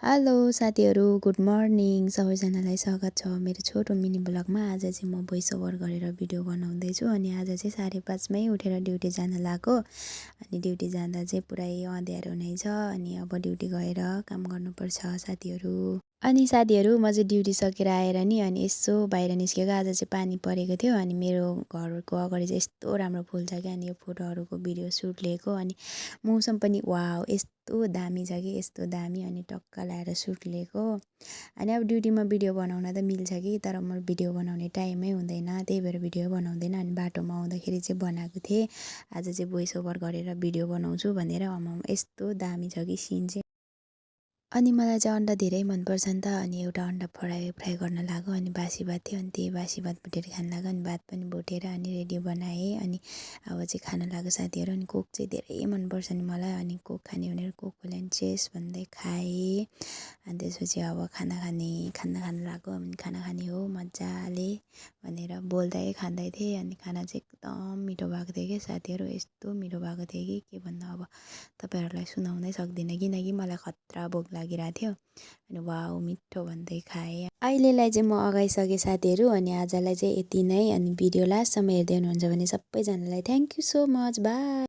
Hello साथीहरू, good morning. सबैजनालाई स्वागत छ मेरो छोटो मिनी ब्लगमा। आज चाहिँ म भोइस ओभर गरेर भिडियो बनाउँदैछु अनि आज चाहिँ 5:30मै उठेर ड्युटी जान लागेको। अनि ड्युटी जाँदा चाहिँ पुरै अँध्यारो हुनेछ अनि अब ड्युटी गएर काम गर्नुपर्छ साथीहरू। अनि साथीहरू म चाहिँ ड्युटी सकेर आएर नि अनि यसो बाहिर निस्केको। आज चाहिँ पानी परेको थियो अनि मेरो घरको अगाडि चाहिँ यस्तो राम्रो फुल छ क्या। अनि यो फोटोहरूको भिडियो सुट लिएको अनि मौसम पनि वाउ यस्तो दामी छ कि यस्तो दामी। अनि टक्क लाएर सुट लिएको। अनि अब ड्युटीमा भिडियो बनाउन त मिल्छ कि तर म भिडियो बनाउने टाइमै हुँदैन, त्यही भएर भिडियो बनाउँदैन। अनि बाटोमा आउँदाखेरि चाहिँ बनाएको थिएँ। आज चाहिँ भोइस ओभर गरेर भिडियो बनाउँछु भनेर यस्तो दामी छ कि सिन चाहिँ। अनि मलाई चाहिँ अन्डा धेरै मनपर्छ नि त। अनि एउटा अन्डा फ्राई गर्न लाग्यो अनि बासी भात थियो अनि त्यही बासी भात भुटेर खान लाग्यो। अनि भात पनि भुटेर अनि रेडी बनाएँ अनि अब चाहिँ खान लाग्यो साथीहरू। अनि कोक चाहिँ धेरै मनपर्छ नि मलाई। अनि कोक खाने भनेर कोकको ल्यान्ड चेस भन्दै खाएँ। अनि त्यसपछि अब खाना खान लाग्यो। अनि खाना खाने हो मजाले भनेर बोल्दै खाँदै थिएँ। अनि खाना चाहिँ एकदम मिठो भएको थियो कि साथीहरू, यस्तो मिठो भएको थियो कि के भन्नु अब तपाईँहरूलाई सुनाउनै सक्दिनँ किनकि मलाई खतरा भोक लागिरहेको थियो। अनि वाउ मिठो भन्दै खाएँ। अहिलेलाई चाहिँ म अगाइसकेँ साथीहरू। अनि आजलाई चाहिँ यति नै। अनि भिडियो लास्टसम्म हेर्दै हुनुहुन्छ भने सबैजनालाई thank you so much, by.